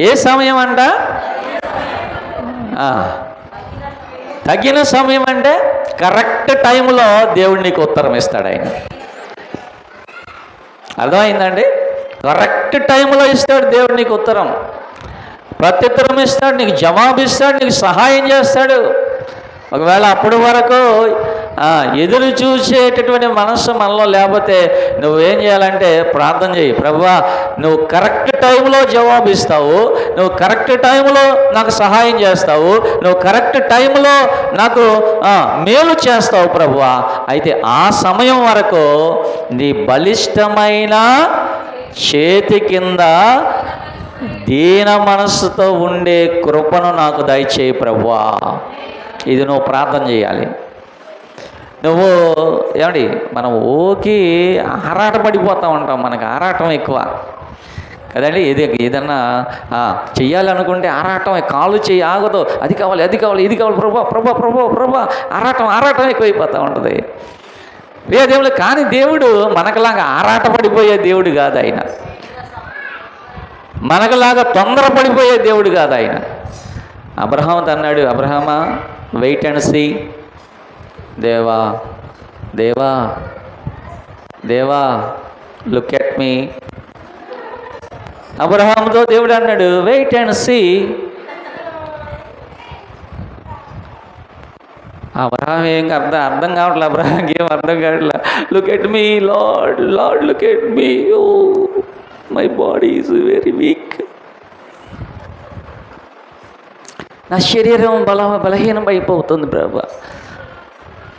ఏ సమయం అంట? తగిన సమయం అంటే కరెక్ట్ టైంలో దేవుడు నీకు ఉత్తరం ఇస్తాడు. ఆయన అర్థమైందండి? కరెక్ట్ టైంలో ఇస్తాడు దేవుడు నీకు ఉత్తరం, ప్రత్యుత్తరం ఇస్తాడు, నీకు జవాబు ఇస్తాడు, నీకు సహాయం చేస్తాడు. ఒకవేళ అప్పటి వరకు ఎదురు చూసేటటువంటి మనస్సు మనలో లేకపోతే నువ్వేం చేయాలంటే ప్రార్థన చేయి. ప్రభువా, నువ్వు కరెక్ట్ టైంలో జవాబు ఇస్తావు, నువ్వు కరెక్ట్ టైంలో నాకు సహాయం చేస్తావు, నువ్వు కరెక్ట్ టైంలో నాకు మేలు చేస్తావు ప్రభువా. అయితే ఆ సమయం వరకు నీ బలిష్టమైన చేతి కింద దీన మనస్సుతో ఉండే కృపను నాకు దయచేయి ప్రభువా. ఇది నువ్వు ప్రార్థన చేయాలి. నువ్వు ఏమండి, మనం ఆరాట పడిపోతూ ఉంటాం, మనకు ఆరాటం ఎక్కువ కదండి. ఏదన్నా చెయ్యాలనుకుంటే ఆరాటం, కాలు చెయ్యి ఆగదు, అది కావాలి, అది కావాలి, ఇది కావాలి, ప్రభా ప్రభా ప్రభా ప్రభా, ఆరాటం ఎక్కువైపోతూ ఉంటుంది దేవుడు. కానీ దేవుడు మనకులాగా ఆరాట పడిపోయే దేవుడు కాదు ఆయన, మనకులాగా తొందరపడిపోయే దేవుడు కాదు ఆయన. అబ్రహాం అన్నాడు, అబ్రహామా, వెయిట్ అండ్ సీ. దేవా దేవా లుక్ ఎట్ మీ. అబ్రహాముతో దేవుడు అన్నాడు, వెయిట్ అండ్ సీ. అబ్రహాం ఏం అర్థం కావట్లే, అబ్రహాంకి ఏం అర్థం కావట్లే. Look at me Lord, Lord look at me, oh my body is very weak. నా శరీరం బలహీనం అయిపోతుంది ప్రభా.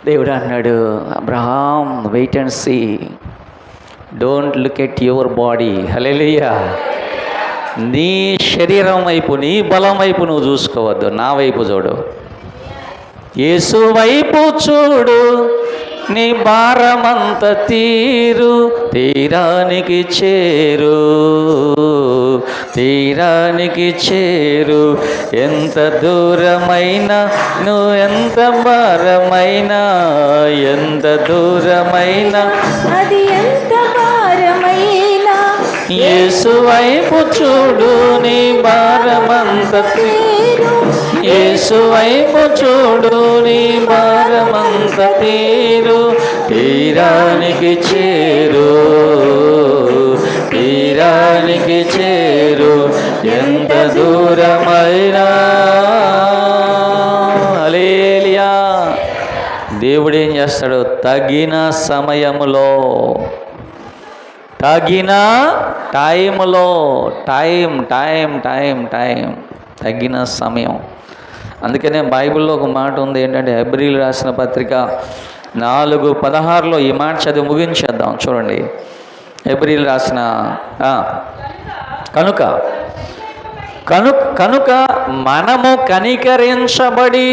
దేవుడు అన్నాడు, Abraham wait and see, don't look at your body. Hallelujah. నీ శరీరం వైపు, నీ బలం వైపు నువ్వు చూసుకోవద్దు, నా వైపు చూడు. యేసు వైపు చూడు, నీ భారమంత తీరు, తీరానికి చేరు, తీరానికి చేరు. ఎంత దూరమైనా నువ్వు, ఎంత భారమైనా, ఎంత దూరమైనా, అది ఎంత భారమైనా, యేసు వైపు చూడు, నీ భారమంత తీరు. యేసు వైపు చూడు, నీ భారమంత తీరు, తీరానికి చేరు, తీరానికి చేరు. ఎంత దూరమైనా. హల్లెలూయా. దేవుడు ఏం చేస్తాడు? తగిన సమయములో, తగిన టైంలో, టైం టైం టైం టైం తగిన సమయం. అందుకనే బైబిల్లో ఒక మాట ఉంది, ఏంటంటే హెబ్రీయులు రాసిన పత్రిక 4:16 ఈ మాట చదివి ముగించేద్దాం. చూడండి, హెబ్రీయులు రాసిన కనుక మనము కనికరించబడి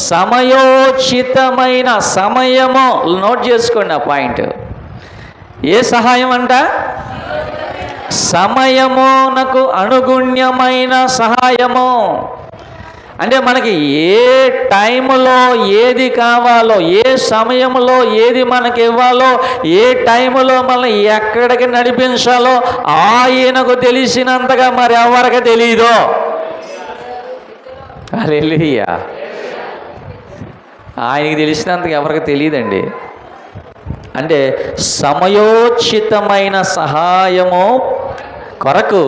సమయోచితమైన సమయము, నోట్ చేసుకోండి ఆ పాయింట్. ఏ సహాయం అంట? సమయమునకు అనుగుణ్యమైన సహాయము. అంటే మనకి ఏ టైంలో ఏది కావాలో, ఏ సమయంలో ఏది మనకి ఇవ్వాలో, ఏ టైంలో మనల్ని ఎక్కడికి నడిపించాలో ఆయనకు తెలిసినంతగా మరి ఎవరికి తెలీదు. హల్లెలూయా. ఆయనకి తెలిసినంతగా ఎవరికి తెలియదండి. అంటే సమయోచితమైన సహాయము కొరకు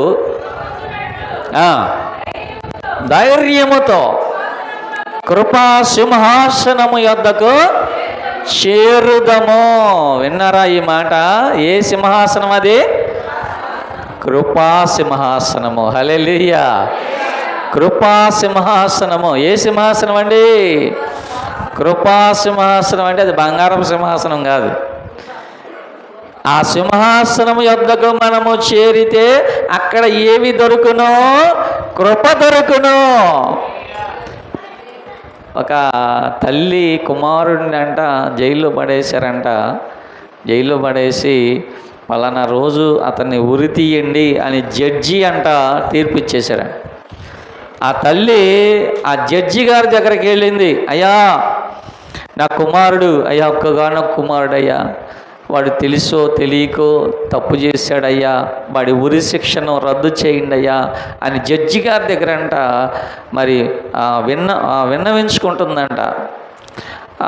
ధైర్యముతో కృపా సింహాసనము యొద్దకు చేరుదము. విన్నారా ఈ మాట? ఏ సింహాసనం అది? కృపా సింహాసనము. హల్లెలూయా. కృపా సింహాసనము. ఏ సింహాసనం అండి? కృపా సింహాసనం. అంటే అది బంగారం సింహాసనం కాదు. ఆ సింహాసనం యొద్దకు మనము చేరితే అక్కడ ఏవి దొరుకునో? కృప దొరుకును. ఒక తల్లి కుమారుడిని అంట జైల్లో పడేశారంట. జైల్లో పడేసి పలానా రోజు అతన్ని ఉరి తీయండి అని జడ్జి అంట తీర్పు ఇచ్చేశారంట. ఆ తల్లి ఆ జడ్జి గారి దగ్గరికి వెళ్ళింది, అయ్యా నా కుమారుడు, అయ్యా ఒక్కగానొక్క కుమారుడు అయ్యా, వాడు తెలుసో తెలియకో తప్పు చేశాడయ్యా, వాడి ఉరి శిక్షను రద్దు చేయండి అయ్యా అని జడ్జి గారి దగ్గర అంట మరి విన్నవించుకుంటుందంట.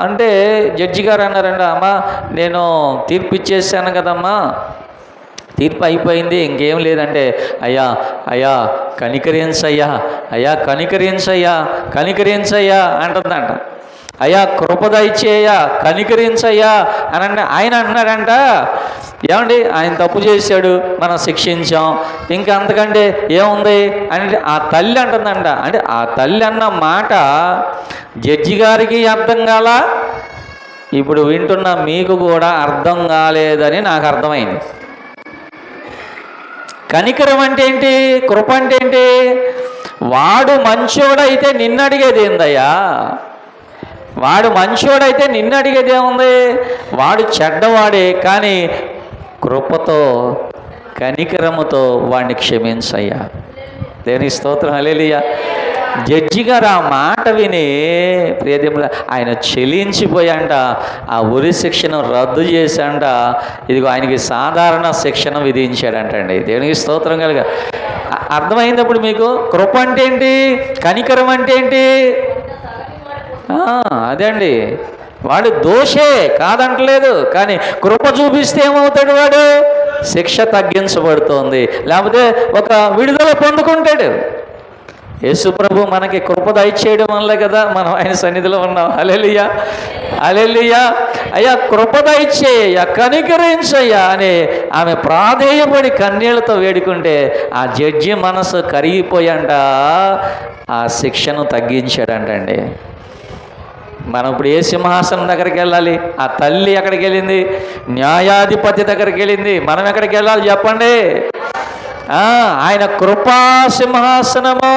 అంటే జడ్జి గారు అన్నారంట, అమ్మా నేను తీర్పు ఇచ్చేసాను కదమ్మా, తీర్పు అయిపోయింది, ఇంకేం లేదంటే, అయ్యా అయ్యా కనికరించయ్యా, అయ్యా కనికరించయ్యా, కనికరించయ్యా అంటుందంట. అయ్యా కృప దయచేయ్యా, కనికరించయ్యా అని అంటే ఆయన అంటున్నాడంట, ఏమండి ఆయన తప్పు చేశాడు, మనం శిక్షించాం, ఇంకా అంతకంటే ఏముంది అని ఆ తల్లి అంటుందంట. అంటే ఆ తల్లి అన్న మాట జడ్జి గారికి అర్థం కాల, ఇప్పుడు వింటున్న మీకు కూడా అర్థం కాలేదని నాకు అర్థమైంది. కనికరం అంటే ఏంటి? కృప అంటే ఏంటి? వాడు మంచోడైతే నిన్ను అడిగేది ఏందయ్యా? వాడు మంచోడైతే నిన్ను అడిగేది ఏముంది? వాడు చెడ్డవాడే, కానీ కృపతో కనికరముతో వాడిని క్షమించయ్యా. దేవుని స్తోత్రం. హల్లెలూయా. జడ్జి గారు ఆ మాట విని ప్రియదేవుడా ఆయన చెలించిపోయాంట, ఆ ఉరి శిక్షను రద్దు చేశాంట. ఇదిగో ఆయనకి సాధారణ శిక్షను విధించాడంటండి. దేవునికి స్తోత్రం కలుగ. అర్థమైందప్పుడు మీకు? కృప అంటే ఏంటి? కనికరం అంటే ఏంటి? అదే అండి. వాడు దోషే కాదంటలేదు, కానీ కృప చూపిస్తే ఏమవుతాడు? వాడు శిక్ష తగ్గించబడుతోంది, లేకపోతే ఒక విడుదల పొందుకుంటాడు. యేసు ప్రభు మనకి కృప దయచేయడం వల్లే కదా మనం ఆయన సన్నిధిలో ఉన్నాం. హల్లెలూయా, హల్లెలూయా. అయ్యా కృప దయచేయ్యా, కనికరించయ్యా అని ఆమె ప్రాధేయపడి కన్నీళ్లతో వేడుకుంటే ఆ జడ్జి మనసు కరిగిపోయంట, ఆ శిక్షను తగ్గించాడంటండి. మనం ఇప్పుడు ఏ సింహాసనం దగ్గరికి వెళ్ళాలి? ఆ తల్లి ఎక్కడికి వెళ్ళింది? న్యాయాధిపతి దగ్గరికి వెళ్ళింది. మనం ఎక్కడికి వెళ్ళాలి చెప్పండి? ఆయన కృపా సింహాసనము.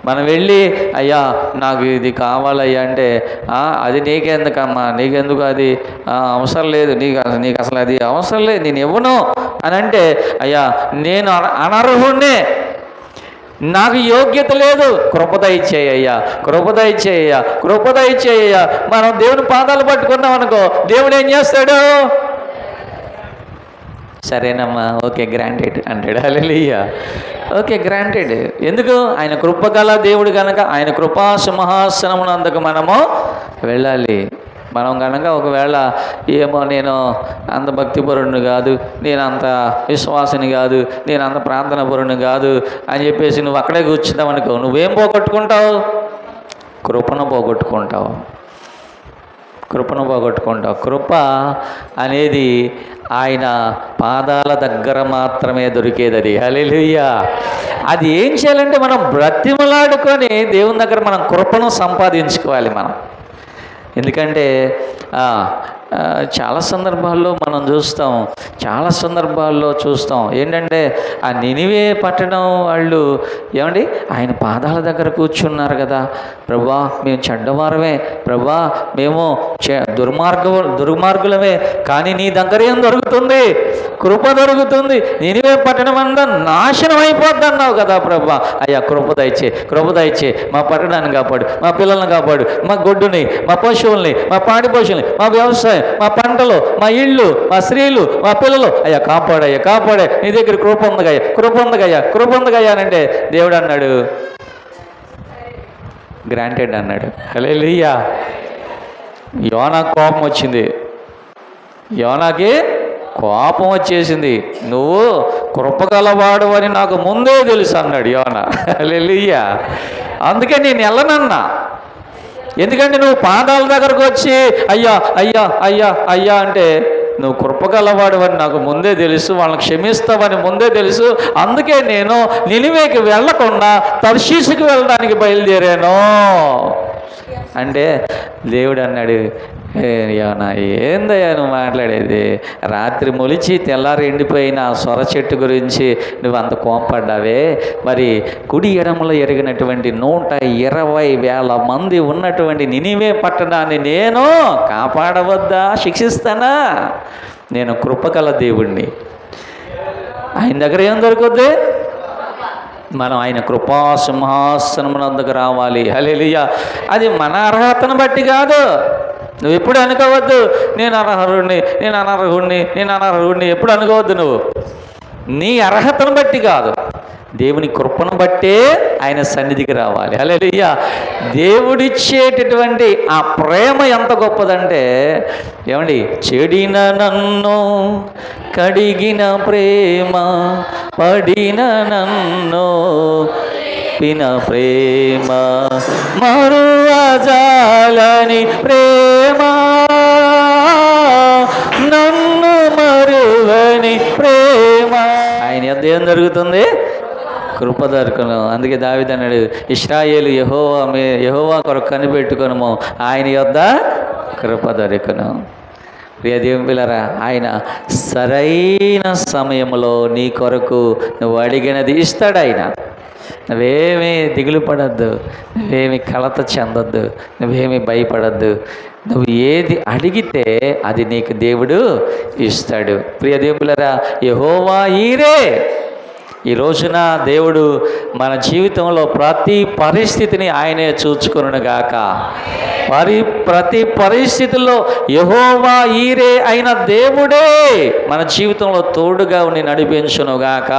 మనం వెళ్ళి అయ్యా నాకు ఇది కావాలయ్యా అంటే అది నీకెందుకమ్మా, నీకెందుకు అది అవసరం లేదు, నీకు అసలు అది అవసరం లేదు, నేను ఇవ్వను అని అంటే, అయ్యా నేను అనర్హుణ్ణే, నాకు యోగ్యత లేదు, కృపద ఇచ్చేయ్యా, కృపద ఇచ్చేయ్యా, కృపద ఇచ్చేయ్యా. మనం దేవుని పాదాలు పట్టుకున్నాం అనుకో, దేవుడు ఏం చేస్తాడు? సరేనమ్మా, ఓకే గ్రాంటెడ్ అంటాడు. హల్లెలూయా, ఓకే గ్రాంటెడ్. ఎందుకు? ఆయన కృపగల దేవుడు కనుక ఆయన కృపా సింహాసనమునందుకు మనము వెళ్ళాలి. మనం కనుక ఒకవేళ ఏమో నేను అంత భక్తిపరుడిని కాదు, నేను అంత విశ్వాసిని కాదు, నేను అంత ప్రార్థన పరుడిని కాదు అని చెప్పేసి నువ్వు అక్కడే కూర్చున్నావు అనుకో, నువ్వేం పోగొట్టుకుంటావు? కృపను పోగొట్టుకుంటావు, కృపను పోగొట్టుకుంటావు. కృప అనేది ఆయన పాదాల దగ్గర మాత్రమే దొరికేది. అది హల్లెలూయా. అది ఏం చేయాలంటే మనం బ్రతిమలాడుకొని దేవుని దగ్గర మనం కృపను సంపాదించుకోవాలి మనం. ఎందుకంటే చాలా సందర్భాల్లో మనం చూస్తాం, చాలా సందర్భాల్లో చూస్తాం ఏంటంటే ఆ నినివే పట్టణం వాళ్ళు ఏమండి ఆయన పాదాల దగ్గర కూర్చున్నారు కదా, ప్రభా మేము చెడ్డవారమే, ప్రభా మేము దుర్మార్గులమే, కానీ నీ దగ్గర ఏం దొరుకుతుంది? కృప దొరుకుతుంది. నినివే పట్టణం అంతా నాశనం అయిపోద్ది అన్నావు కదా ప్రభా, అయ్యా కృప దయచే, కృప దయచే, మా పట్టణాన్ని కాపాడు, మా పిల్లల్ని కాపాడు, మా గొడ్డుని, మా పశువుల్ని, మా పాడి పశువుల్ని, మా వ్యవసాయం, మా పంటలు, మా ఇళ్ళు, మా స్త్రీలు, మా పిల్లలు, అయ్యా కాపాడయ్యా, కాపాడే, నీ దగ్గర కృప ఉందగయ్యా, కృప ఉందగయ్యా, కృప ఉందగయ్యా అని అంటే దేవుడు అన్నాడు గ్రాంటెడ్ అన్నాడు. హల్లెలూయా. యోనాకు కోపం వచ్చింది, యోనాకి కోపం వచ్చేసింది. నువ్వు కృపగలవాడు అని నాకు ముందే తెలుసు అన్నాడు యోనా. హల్లెలూయా. అందుకే నేను వెళ్ళనన్నా, ఎందుకంటే నువ్వు పాదాల దగ్గరకు వచ్చి అయ్యా అయ్యా అయ్యా అయ్యా అంటే నువ్వు కృపగలవాడు అని నాకు ముందే తెలుసు, వాళ్ళని క్షమిస్తావని ముందే తెలుసు. అందుకే నేను నినివేకి వెళ్ళకుండా తర్షీసుకి వెళ్ళడానికి బయలుదేరాను అంటే దేవుడు అన్నాడు, యోనా ఏందయ్యా నువ్వు మాట్లాడేది? రాత్రి మొలిచి తెల్లారి ఎండిపోయిన ఆ సొర చెట్టు గురించి నువ్వు అంత కోపడ్డావే, మరి కుడి ఎడమలో ఎరిగినటువంటి 120,000 మంది ఉన్నటువంటి నినివే పట్టణాన్ని నేను కాపాడవద్దా, శిక్షిస్తానా? నేను కృపగల దేవుణ్ణి. ఆయన దగ్గర ఏం దొరుకుద్ది? మనం ఆయన కృపా సింహాసనమునందుకు రావాలి. హల్లెలూయా. అది మన అర్హతను బట్టి కాదు. నువ్వు ఎప్పుడు అనుకోవద్దు నేను అనర్హుడిని, నేను అనర్హుడిని, నేను అనర్హుడిని ఎప్పుడు అనుకోవద్దు. నువ్వు నీ అర్హతను బట్టి కాదు, దేవుని కృపను బట్టే ఆయన సన్నిధికి రావాలి. హల్లెలూయా. దేవుడిచ్చేటటువంటి ఆ ప్రేమ ఎంత గొప్పదంటే ఏమండి, చెడిన నన్ను కడిగిన ప్రేమ, పడిన నన్ను పిన ప్రేమ, మరువజాలని ప్రేమ, నన్ను మరువని ప్రేమ. ఆయన యొద్ద ఏం జరుగుతుంది? కృప దొరకను. అందుకే దావీదు అన్నాడు, ఇశ్రాయేలు యెహోవా కొరకు కనిపెట్టుకొనుము, ఆయన యొద్ద కృప దొరకను. ప్రియ దేవుని పిల్లరా, ఆయన సరైన సమయంలో నీ కొరకు నువ్వు అడిగినది ఇస్తాడు. ఆయన నువ్వేమీ దిగులు పడద్దు, నువ్వేమి కలత చెందొద్దు, నువ్వేమీ భయపడద్దు. నువ్వు ఏది అడిగితే అది నీకు దేవుడు ఇస్తాడు. ప్రియ దేవుని పిల్లరా, యెహోవా ఈరే. ఈ రోజున దేవుడు మన జీవితంలో ప్రతి పరిస్థితిని ఆయనే చూచుకొనుగాక. ప్రతి పరిస్థితుల్లో యెహోవా ఈరే అయిన దేవుడే మన జీవితంలో తోడుగా ఉండి నడిపించునుగాక.